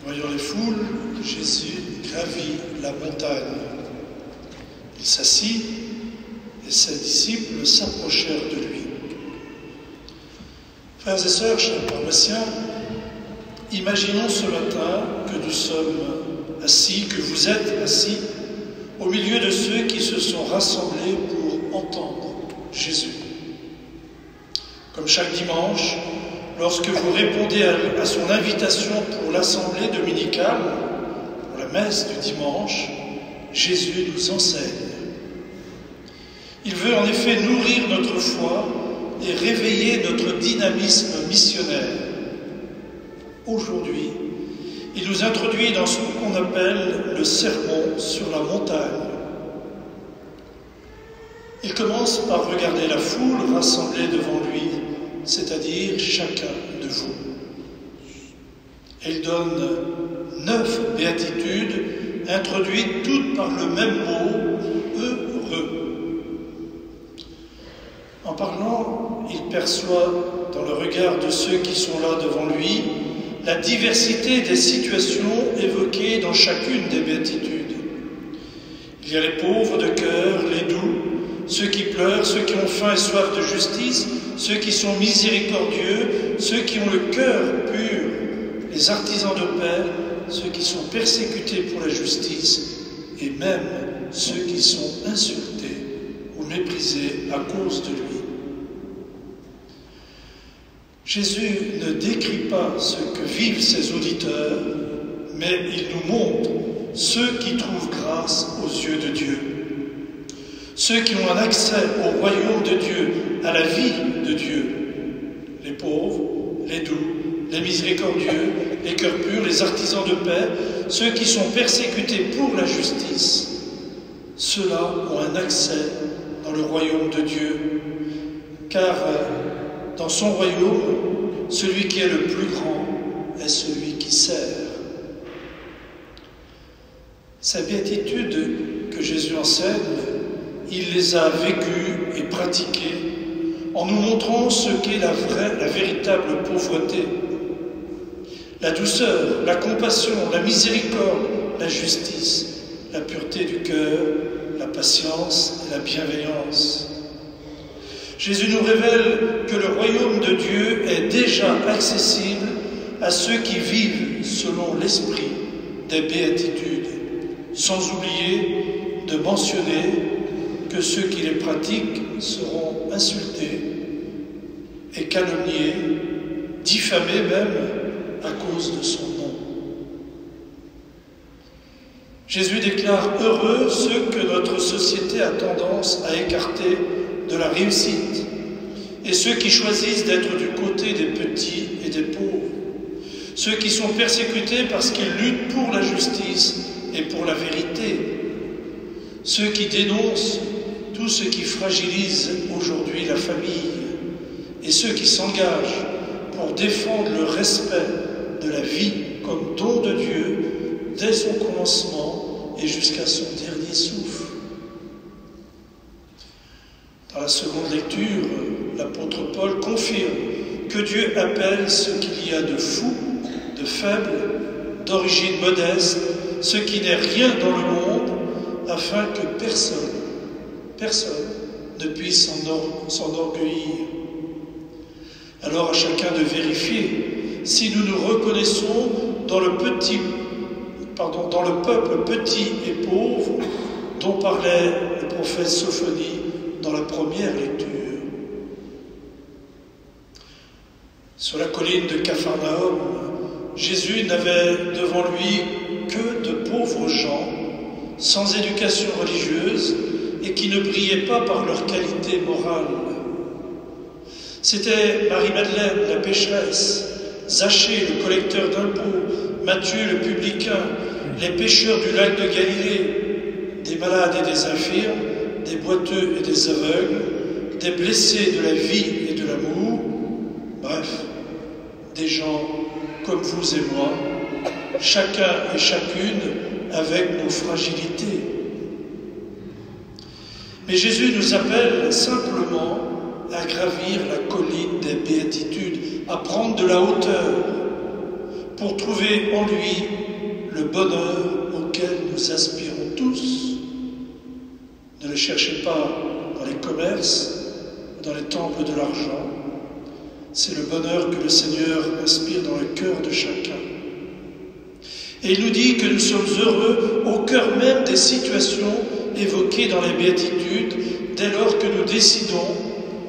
Voyant les foules, Jésus gravit la montagne. Il s'assit et ses disciples s'approchèrent de lui. Frères et sœurs, chers paroissiens, imaginons ce matin que nous sommes assis, que vous êtes assis, au milieu de ceux qui se sont rassemblés pour entendre Jésus. Comme chaque dimanche, lorsque vous répondez à son invitation pour l'assemblée dominicale, pour la messe du dimanche, Jésus nous enseigne. Il veut en effet nourrir notre foi et réveiller notre dynamisme missionnaire. Aujourd'hui, il nous introduit dans ce qu'on appelle le sermon sur la montagne. Il commence par regarder la foule rassemblée devant lui, c'est-à-dire chacun de vous. Et il donne 9 béatitudes introduites toutes par le même mot, heureux. En parlant, il perçoit dans le regard de ceux qui sont là devant lui la diversité des situations évoquées dans chacune des béatitudes. Il y a les pauvres de cœur, les doux, ceux qui pleurent, ceux qui ont faim et soif de justice, ceux qui sont miséricordieux, ceux qui ont le cœur pur, les artisans de paix, ceux qui sont persécutés pour la justice, et même ceux qui sont insultés ou méprisés à cause de lui. Jésus ne décrit pas ce que vivent ses auditeurs, mais il nous montre ceux qui trouvent grâce aux yeux de Dieu. Ceux qui ont un accès au royaume de Dieu, à la vie de Dieu. Les pauvres, les doux, les miséricordieux, les cœurs purs, les artisans de paix, ceux qui sont persécutés pour la justice. Ceux-là ont un accès dans le royaume de Dieu. Car dans son royaume, celui qui est le plus grand est celui qui sert. Ces béatitudes que Jésus enseigne, il les a vécues et pratiquées en nous montrant ce qu'est la véritable pauvreté. La douceur, la compassion, la miséricorde, la justice, la pureté du cœur, la patience et la bienveillance. Jésus nous révèle que le royaume de Dieu est déjà accessible à ceux qui vivent selon l'esprit des béatitudes, sans oublier de mentionner que ceux qui les pratiquent seront insultés et calomniés, diffamés même à cause de son nom. Jésus déclare heureux ceux que notre société a tendance à écarter de la réussite et ceux qui choisissent d'être du côté des petits et des pauvres, ceux qui sont persécutés parce qu'ils luttent pour la justice et pour la vérité, ceux qui dénoncent tout ce qui fragilise aujourd'hui la famille et ceux qui s'engagent pour défendre le respect de la vie comme don de Dieu dès son commencement et jusqu'à son dernier souffle. Dans la seconde lecture, l'apôtre Paul confirme que Dieu appelle ce qu'il y a de fou, de faible, d'origine modeste, ce qui n'est rien dans le monde, afin que personne ne puisse s'enorgueillir. Alors à chacun de vérifier si nous nous reconnaissons dans le peuple petit et pauvre dont parlait le prophète Sophonie dans la première lecture. Sur la colline de Capharnaüm, Jésus n'avait devant lui que de pauvres gens, sans éducation religieuse et qui ne brillaient pas par leur qualité morale. C'était Marie-Madeleine, la pécheresse, Zachée, le collecteur d'impôts, Matthieu, le publicain, les pêcheurs du lac de Galilée, des malades et des infirmes, des boiteux et des aveugles, des blessés de la vie et de l'amour, bref, des gens comme vous et moi, chacun et chacune avec nos fragilités. Mais Jésus nous appelle simplement à gravir la colline des béatitudes, à prendre de la hauteur, pour trouver en lui le bonheur auquel nous aspirons tous. Ne le cherchez pas dans les commerces ou dans les temples de l'argent. C'est le bonheur que le Seigneur inspire dans le cœur de chacun. Et il nous dit que nous sommes heureux au cœur même des situations évoquées dans les béatitudes, dès lors que nous décidons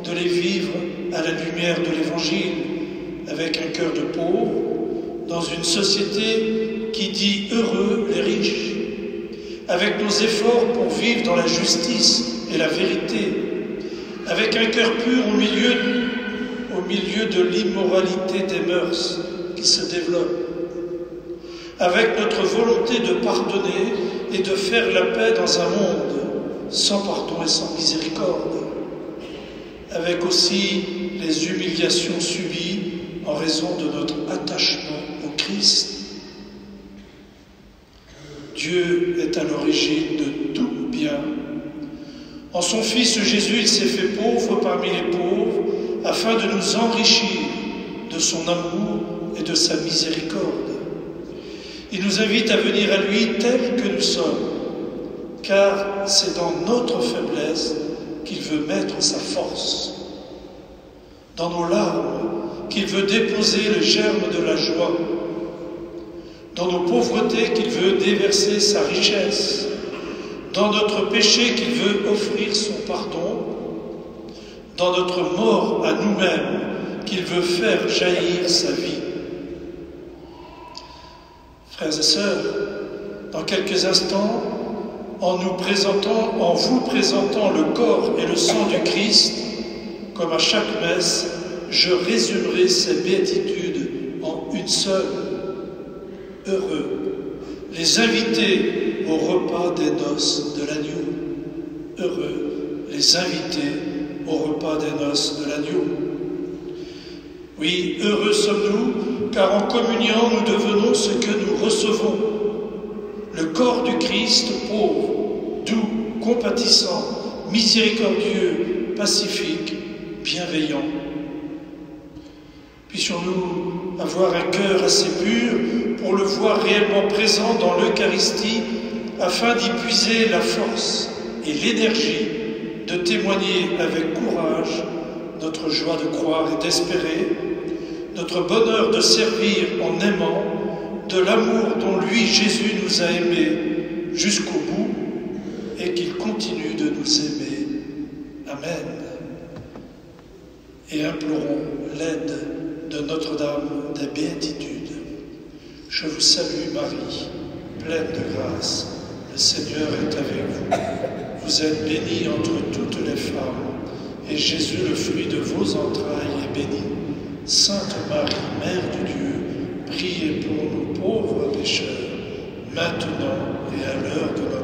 de les vivre à la lumière de l'Évangile, avec un cœur de pauvre, dans une société qui dit heureux les riches, avec nos efforts pour vivre dans la justice et la vérité, avec un cœur pur au milieu de l'immoralité des mœurs qui se développent, avec notre volonté de pardonner et de faire la paix dans un monde sans pardon et sans miséricorde, avec aussi les humiliations subies en raison de notre attachement au Christ. Dieu est à l'origine de tout bien. En son Fils Jésus, il s'est fait pauvre parmi les pauvres, afin de nous enrichir de son amour et de sa miséricorde. Il nous invite à venir à lui tels que nous sommes, car c'est dans notre faiblesse qu'il veut mettre sa force, dans nos larmes qu'il veut déposer le germe de la joie, dans nos pauvretés qu'il veut déverser sa richesse, dans notre péché qu'il veut offrir son pardon, dans notre mort à nous-mêmes qu'il veut faire jaillir sa vie. Frères et sœurs, dans quelques instants, en vous présentant le corps et le sang du Christ, comme à chaque messe, je résumerai ces béatitudes en une seule. Heureux, les invités au repas des noces de l'agneau. Heureux, les invités au repas des noces de l'agneau. Oui, heureux sommes-nous, car en communiant, nous devenons ce que nous recevons. Le corps du Christ pauvre, doux, compatissant, miséricordieux, pacifique, bienveillant. Puissions-nous avoir un cœur assez pur pour le voir réellement présent dans l'Eucharistie, afin d'y puiser la force et l'énergie de témoigner avec courage notre joie de croire et d'espérer, notre bonheur de servir en aimant, de l'amour dont lui, Jésus, nous a aimés jusqu'au bout et qu'il continue de nous aimer. Amen. Et implorons l'aide de Notre-Dame des Béatitudes. Je vous salue Marie, pleine de grâce, le Seigneur est avec vous. Vous êtes bénie entre toutes les femmes, et Jésus, le fruit de vos entrailles, est béni. Sainte Marie, Mère de Dieu, priez pour nous pauvres pécheurs, maintenant et à l'heure de notre